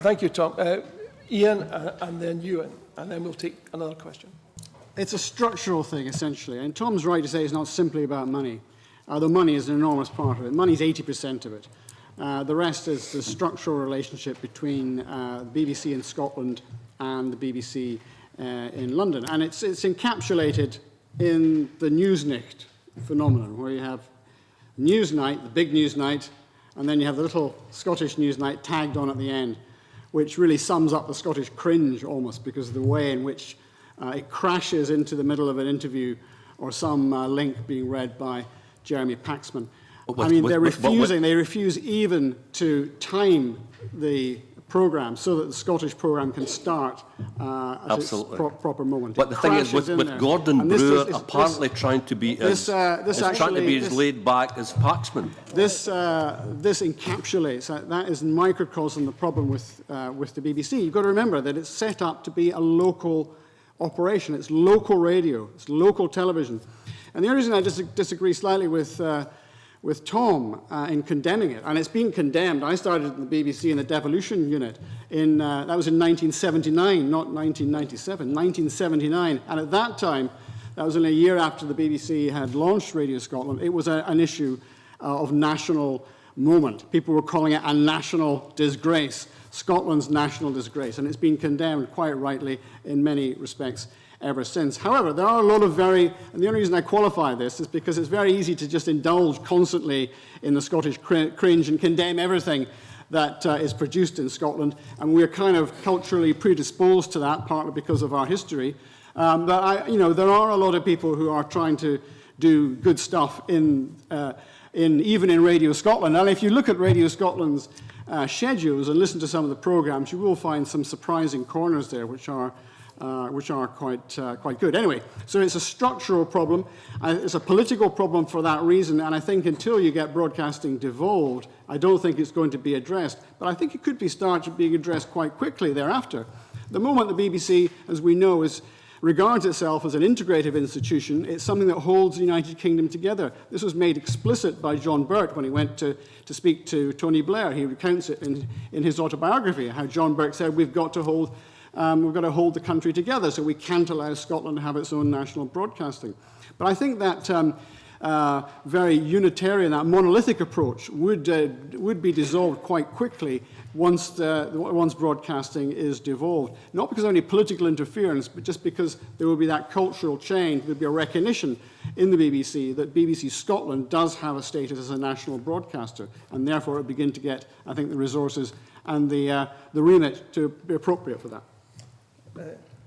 Thank you, Tom. Ian, and then Ewan, and then we'll take another question. It's a structural thing, essentially. And Tom's right to say it's not simply about money, although money is an enormous part of it. Money is 80% of it. The rest is the structural relationship between the BBC in Scotland and the BBC in London. And it's encapsulated in the Newsnight phenomenon, where you have Newsnight, the big Newsnight, and then you have the little Scottish Newsnight tagged on at the end, which really sums up the Scottish cringe almost because of the way in which it crashes into the middle of an interview or some link being read by Jeremy Paxman. I mean, they refuse even to time the programme so that the Scottish programme can start at its proper moment. But the thing is, with Gordon Brewer apparently trying to be as laid back as Paxman. This encapsulates, that is microcosm the problem with the BBC. You've got to remember that it's set up to be a local operation. It's local radio. It's local television. And the only reason I disagree slightly with Tom in condemning it, and it's been condemned. I started in the BBC in the devolution unit. That was in 1979, not 1997, 1979. And at that time, that was only a year after the BBC had launched Radio Scotland, it was an issue of national moment. People were calling it a national disgrace, Scotland's national disgrace. And it's been condemned quite rightly in many respects ever since. However, there are a lot of and the only reason I qualify this is because it's very easy to just indulge constantly in the Scottish cringe and condemn everything that is produced in Scotland, and we're kind of culturally predisposed to that, partly because of our history. But there are a lot of people who are trying to do good stuff even in Radio Scotland. And if you look at Radio Scotland's schedules and listen to some of the programmes, you will find some surprising corners there, which are quite good. Anyway, so it's a structural problem. It's a political problem for that reason, and I think until you get broadcasting devolved, I don't think it's going to be addressed. But I think it could start being addressed quite quickly thereafter. The moment the BBC, as we know, regards itself as an integrative institution, it's something that holds the United Kingdom together. This was made explicit by John Birt when he went to speak to Tony Blair. He recounts it in his autobiography, how John Birt said, we've got to hold the country together, so we can't allow Scotland to have its own national broadcasting. But I think that very unitarian, that monolithic approach would be dissolved quite quickly once broadcasting is devolved. Not because of any political interference, but just because there will be that cultural change. There will be a recognition in the BBC that BBC Scotland does have a status as a national broadcaster, and therefore it will begin to get, I think, the resources and the remit to be appropriate for that.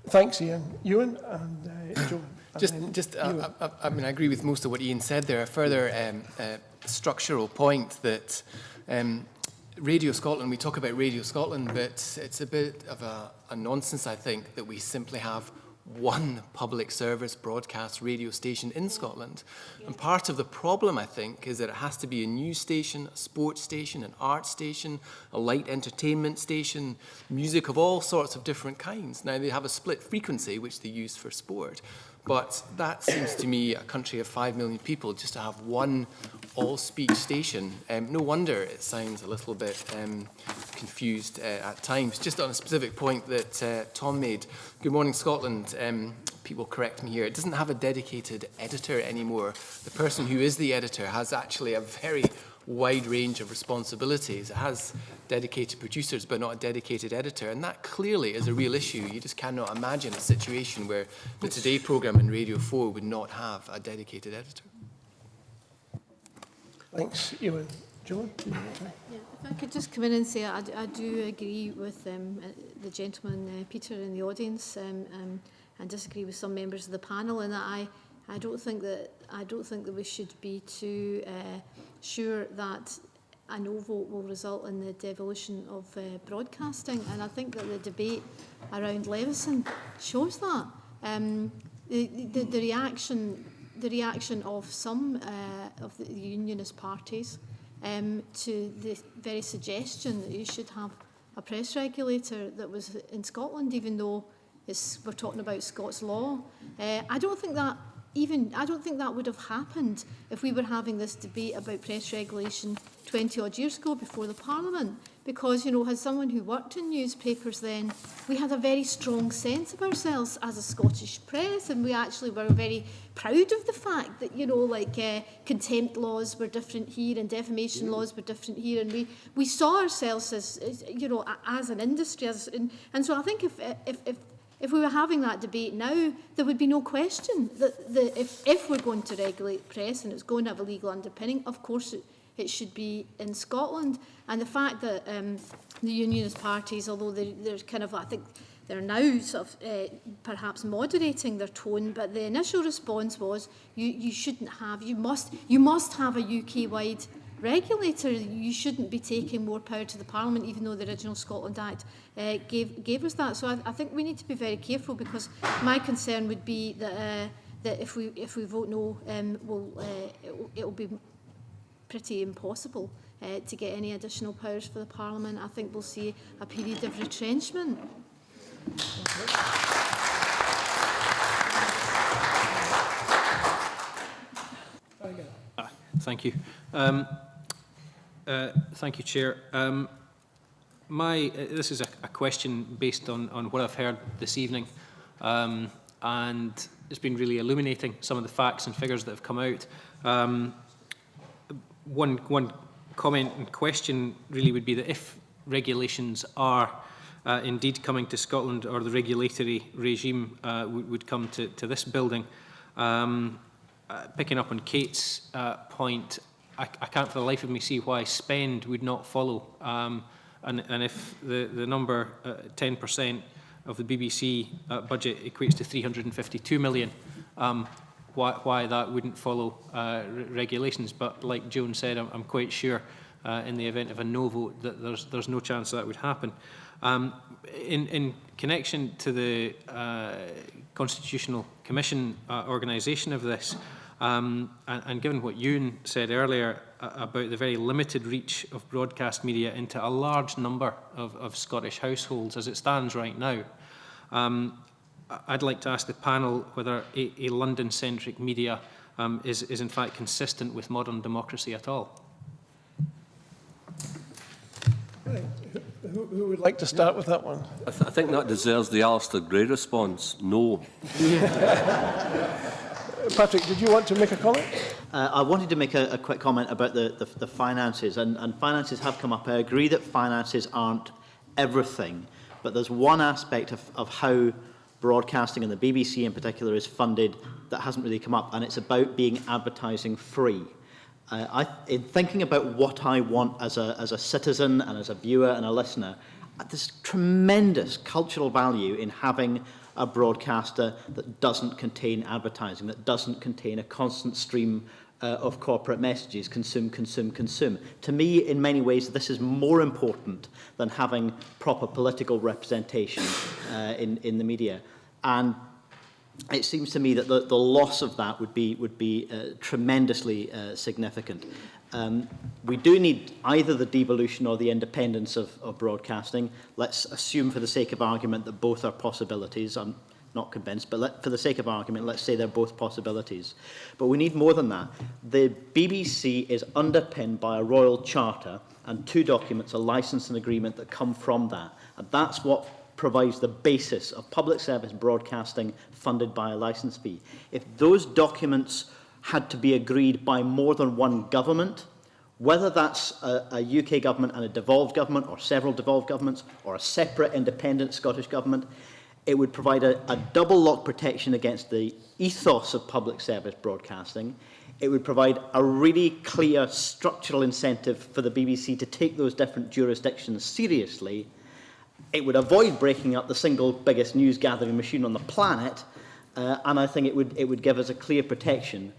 Thanks, Ian. Ewan and Joe. I mean, I agree with most of what Ian said there. A further structural point that Radio Scotland, we talk about Radio Scotland, but it's a bit of a nonsense, I think, that we simply have one public service broadcast radio station in Scotland. And part of the problem, I think, is that it has to be a news station, a sports station, an art station, a light entertainment station, music of all sorts of different kinds. Now, they have a split frequency, which they use for sport. But that seems to me, a country of 5 million people, just to have one all-speech station. No wonder it sounds a little bit confused at times. Just on a specific point that Tom made, Good Morning Scotland, people correct me here, it doesn't have a dedicated editor anymore. The person who is the editor has actually a very wide range of responsibilities. It has dedicated producers, but not a dedicated editor, and that clearly is a real issue. You just cannot imagine a situation where the Today programme in Radio 4 would not have a dedicated editor. Thanks, Ewan. Joan? Yeah, if I could just come in and say I do agree with the gentleman, Peter, in the audience, and disagree with some members of the panel, and that I don't think that we should be too sure that a no vote will result in the devolution of broadcasting. And I think that the debate around Leveson shows that. The reaction of some of the unionist parties to the very suggestion that you should have a press regulator that was in Scotland, even though we're talking about Scots law. I don't think that would have happened if we were having this debate about press regulation 20 odd years ago before the Parliament. because, you know, as someone who worked in newspapers then, we had a very strong sense of ourselves as a Scottish press, and we actually were very proud of the fact that, you know, like contempt laws were different here and defamation laws were different here, and we saw ourselves as you know, as an industry, and so I think if we were having that debate now, there would be no question that if we're going to regulate press and it's going to have a legal underpinning, of course it should be in Scotland. And the fact that the unionist parties, although they're kind of, I think they're now sort of perhaps moderating their tone, but the initial response was you shouldn't have, you must have a UK-wide regulator. You shouldn't be taking more power to the Parliament, even though the original Scotland Act gave us that. So I think we need to be very careful, because my concern would be that if we vote no, it will be pretty impossible to get any additional powers for the Parliament. I think we'll see a period of retrenchment. Thank you. Thank you, Chair. This is a question based on what I've heard this evening, and it's been really illuminating, some of the facts and figures that have come out. One comment and question really would be that if regulations are indeed coming to Scotland, or the regulatory regime would come to this building, picking up on Kate's point, I can't for the life of me see why spend would not follow. And if the number 10% of the BBC budget equates to 352 million, why that wouldn't follow regulations. But like Joan said, I'm quite sure in the event of a no vote that there's no chance that would happen. In connection to the Constitutional Commission organisation of this, and given what Ewan said earlier about the very limited reach of broadcast media into a large number of Scottish households as it stands right now, I'd like to ask the panel whether a London-centric media is in fact consistent with modern democracy at all. Right. Who would like to start with that one? I think that deserves the Alistair Gray response. No. Patrick, did you want to make a comment? I wanted to make a quick comment about the finances, and finances have come up. I agree that finances aren't everything, but there's one aspect of how broadcasting, and the BBC in particular, is funded that hasn't really come up, and it's about being advertising free. In thinking about what I want as a citizen and as a viewer and a listener, there's tremendous cultural value in having a broadcaster that doesn't contain advertising, that doesn't contain a constant stream of corporate messages, consume, consume, consume. To me, in many ways, this is more important than having proper political representation in the media. And it seems to me that the loss of that would be tremendously significant. We do need either the devolution or the independence of broadcasting. Let's assume, for the sake of argument, that both are possibilities. I'm not convinced, but for the sake of argument, let's say they're both possibilities. But we need more than that. The BBC is underpinned by a royal charter and two documents, a licence and agreement, that come from that. And that's what provides the basis of public service broadcasting funded by a licence fee. If those documents had to be agreed by more than one government, whether that's a UK government and a devolved government, or several devolved governments, or a separate independent Scottish government, it would provide a double lock protection against the ethos of public service broadcasting. It would provide a really clear structural incentive for the BBC to take those different jurisdictions seriously. It would avoid breaking up the single biggest news gathering machine on the planet, and I think it would give us a clear protection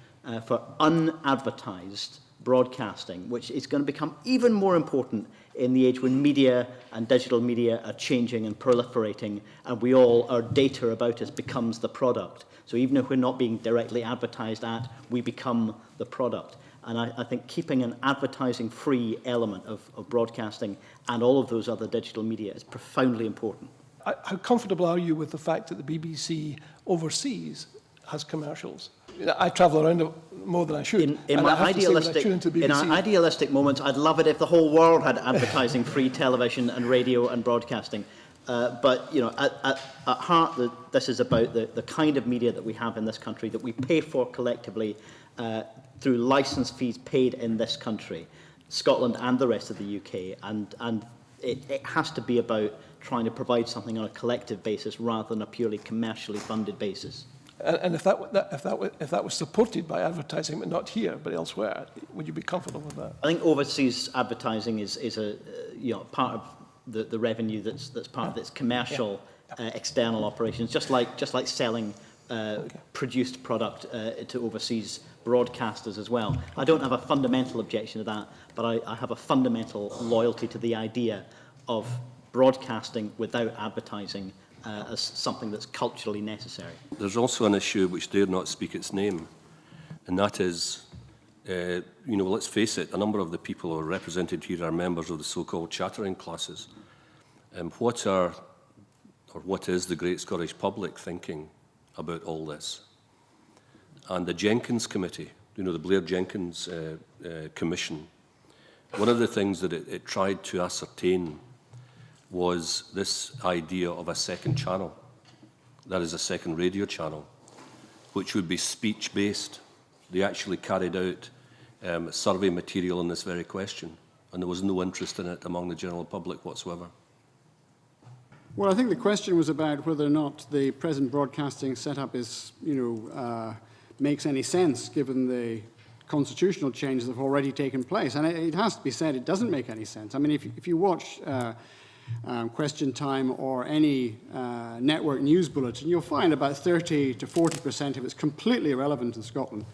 for unadvertised broadcasting, which is going to become even more important in the age when media and digital media are changing and proliferating, and our data about us becomes the product. So even if we're not being directly advertised at, we become the product. And I think keeping an advertising-free element of broadcasting and all of those other digital media is profoundly important. How comfortable are you with the fact that the BBC overseas has commercials? I travel around more than I should. In and my I have to say when I idealistic, tune into BBC, in our idealistic moments, I'd love it if the whole world had advertising, free television and radio and broadcasting. But you know, at heart, this is about the kind of media that we have in this country, that we pay for collectively through licence fees paid in this country, Scotland and the rest of the UK, and it has to be about trying to provide something on a collective basis rather than a purely commercially funded basis. and if that was supported by advertising, but not here, but elsewhere, would you be comfortable with that? I think overseas advertising is a you know, part of the revenue that's part of its commercial external operations, just like selling produced product to overseas broadcasters as well. I don't have a fundamental objection to that, but I have a fundamental loyalty to the idea of broadcasting without advertising as something that's culturally necessary. There's also an issue which dare not speak its name, and that is, you know, let's face it, a number of the people who are represented here are members of the so-called chattering classes. What is the great Scottish public thinking about all this? And the Jenkins Committee, you know, the Blair Jenkins Commission, one of the things that it tried to ascertain was this idea of a second channel, that is a second radio channel, which would be speech-based. They actually carried out survey material on this very question, and there was no interest in it among the general public whatsoever. Well, I think the question was about whether or not the present broadcasting setup is, you know, makes any sense given the constitutional changes that have already taken place. And it has to be said, it doesn't make any sense. I mean, if you watch Question Time or any network news bulletin, you'll find about 30 to 40% of it's completely irrelevant in Scotland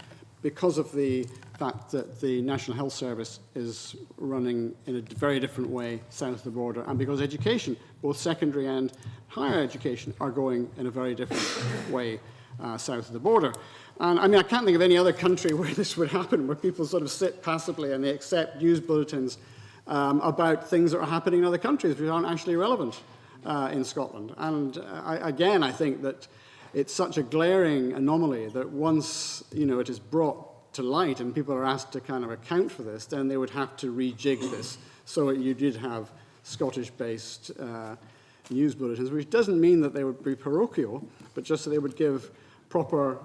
because of the fact that the National Health Service is running in a very different way south of the border, and because education, both secondary and higher education, are going in a very different way south of the border. And I mean, I can't think of any other country where this would happen, where people sort of sit passively and they accept news bulletins about things that are happening in other countries which aren't actually relevant in Scotland. And again, I think that it's such a glaring anomaly that once, you know, it is brought to light and people are asked to kind of account for this, then they would have to rejig this so you did have Scottish-based news bulletins, which doesn't mean that they would be parochial, but just that they would give proper,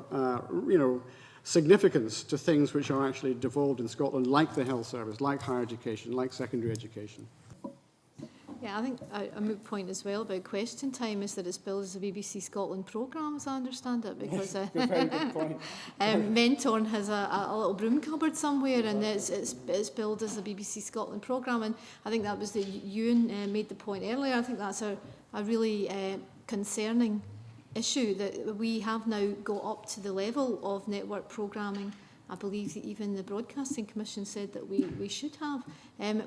you know, significance to things which are actually devolved in Scotland, like the health service, like higher education, like secondary education. Yeah, I think a moot point as well about Question Time is that it's billed as a BBC Scotland programme, as I understand it, because Very good point. Mentorn has a little broom cupboard somewhere, and it's billed as a BBC Scotland programme, and I think that was the Ewan made the point earlier. I think that's a really concerning issue that we have now got up to the level of network programming. I believe that even the Broadcasting Commission said that we should have,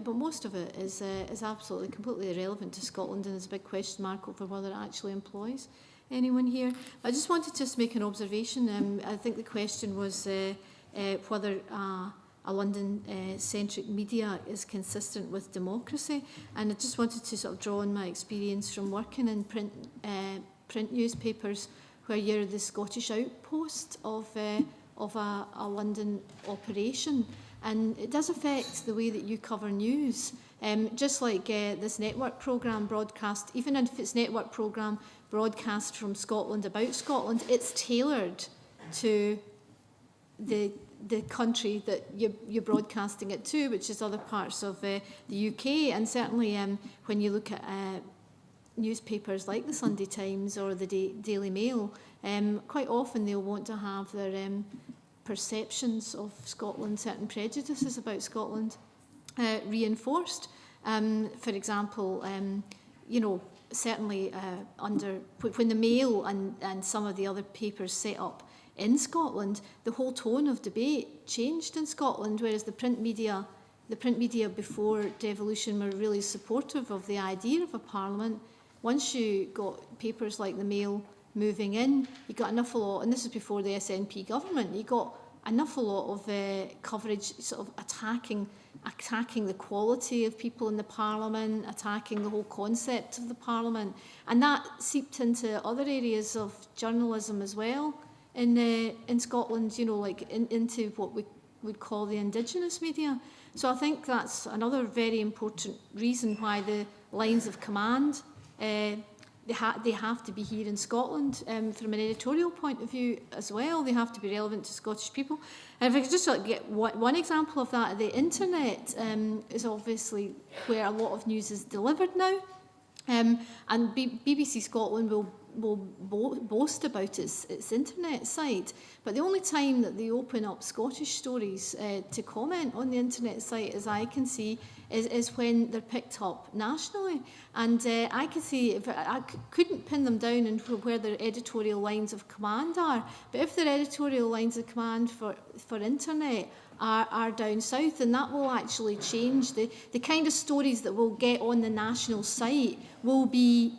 but most of it is absolutely completely irrelevant to Scotland, and there's a big question mark over whether it actually employs anyone here. I just wanted to make an observation. I think the question was whether a London-centric media is consistent with democracy, and I just wanted to sort of draw on my experience from working in print newspapers, where you're the Scottish outpost of a London operation, and it does affect the way that you cover news. Just like this network programme broadcast, even if it's network programme broadcast from Scotland about Scotland, it's tailored to the country that you're broadcasting it to, which is other parts of the UK. And certainly when you look at newspapers like the Sunday Times or the Daily Mail, quite often they'll want to have their perceptions of Scotland, certain prejudices about Scotland, reinforced. For example, you know, certainly when the Mail and some of the other papers set up in Scotland, the whole tone of debate changed in Scotland, whereas the print media before devolution were really supportive of the idea of a parliament. Once you got papers like the Mail moving in, you got an awful lot, and this is before the SNP government, you got an awful lot of coverage sort of attacking the quality of people in the Parliament, attacking the whole concept of the Parliament, and that seeped into other areas of journalism as well. in Scotland, you know, like into what we would call the indigenous media. So I think that's another very important reason why the lines of command, they have to be here in Scotland from an editorial point of view as well. They have to be relevant to Scottish people. And if I could just get one example of that, the internet is obviously where a lot of news is delivered now. And BBC Scotland will boast about its internet site, but the only time that they open up Scottish stories to comment on the internet site, as I can see, is when they're picked up nationally. And I can see, if I couldn't pin them down and where their editorial lines of command are, but if their editorial lines of command for internet are down south, and that will actually change the kind of stories that we'll get on the national site will be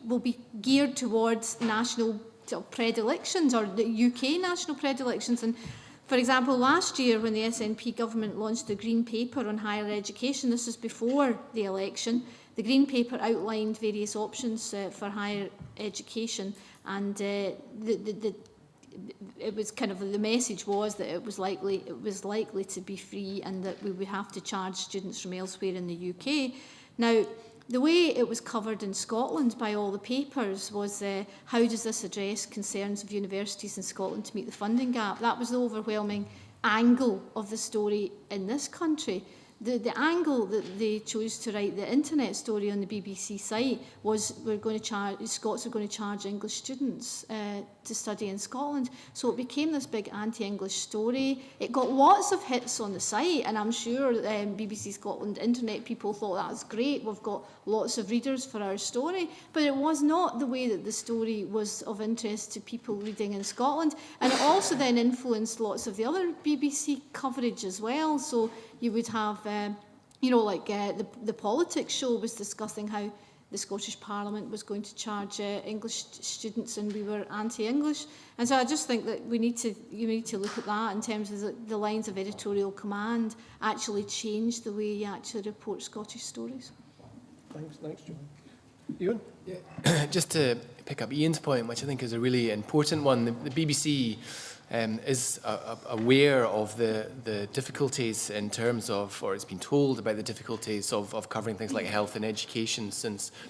geared towards national predilections, or the UK national predilections. And for example, last year when the SNP government launched the Green Paper on higher education, this is before the election, the Green Paper outlined various options for higher education, and it was kind of, the message was that it was likely to be free, and that we would have to charge students from elsewhere in the UK. Now, the way it was covered in Scotland by all the papers was how does this address concerns of universities in Scotland to meet the funding gap? That was the overwhelming angle of the story in this country. The angle that they chose to write the internet story on the BBC site was Scots are going to charge English students to study in Scotland. So it became this big anti-English story. It got lots of hits on the site, and I'm sure BBC Scotland internet people thought that was great. We've got lots of readers for our story, but it was not the way that the story was of interest to people reading in Scotland. And it also then influenced lots of the other BBC coverage as well. So you would have, you know, like the politics show was discussing how the Scottish Parliament was going to charge English students, and we were anti-English. And so I just think that you need to look at that in terms of the lines of editorial command actually change the way you actually report Scottish stories. Thanks, John. Ewan? Yeah. Just to pick up Ian's point, which I think is a really important one, the BBC is aware of the difficulties in terms of, or it's been told about the difficulties of covering things like health and education,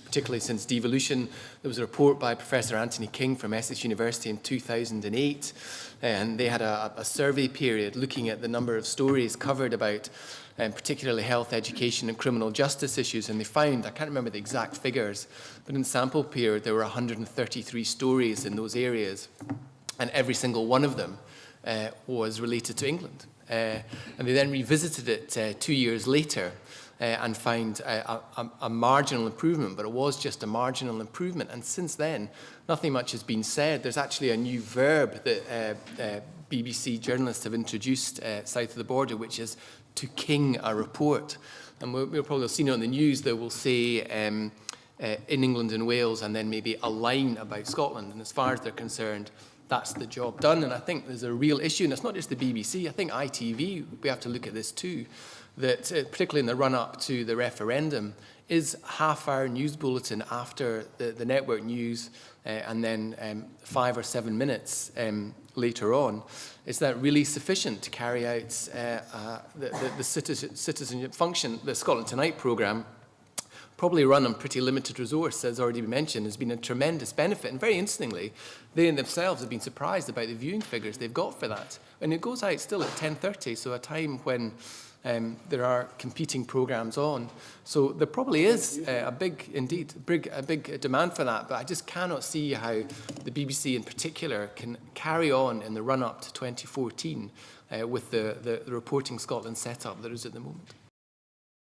particularly since devolution. There was a report by Professor Anthony King from Essex University in 2008, and they had a survey period looking at the number of stories covered about particularly health, education and criminal justice issues, and they found, I can't remember the exact figures, but in the sample period there were 133 stories in those areas, and every single one of them was related to England. And they then revisited it 2 years later and found a marginal improvement, but it was just a marginal improvement. And since then, nothing much has been said. There's actually a new verb that BBC journalists have introduced south of the border, which is to king a report. And we'll probably have seen it on the news that will say in England and Wales, and then maybe a line about Scotland. And as far as they're concerned, that's the job done. And I think there's a real issue, and it's not just the BBC. I think ITV, we have to look at this too, that particularly in the run-up to the referendum, is half-hour news bulletin after the network news and then 5 or 7 minutes later on. Is that really sufficient to carry out the citizen function? The Scotland Tonight programme, probably run on pretty limited resource, as already been mentioned, has been a tremendous benefit. And very interestingly, they in themselves have been surprised about the viewing figures they've got for that. And it goes out still at 10:30, so a time when there are competing programmes on. So there probably is a big demand for that, but I just cannot see how the BBC in particular can carry on in the run-up to 2014 with the Reporting Scotland setup that is at the moment.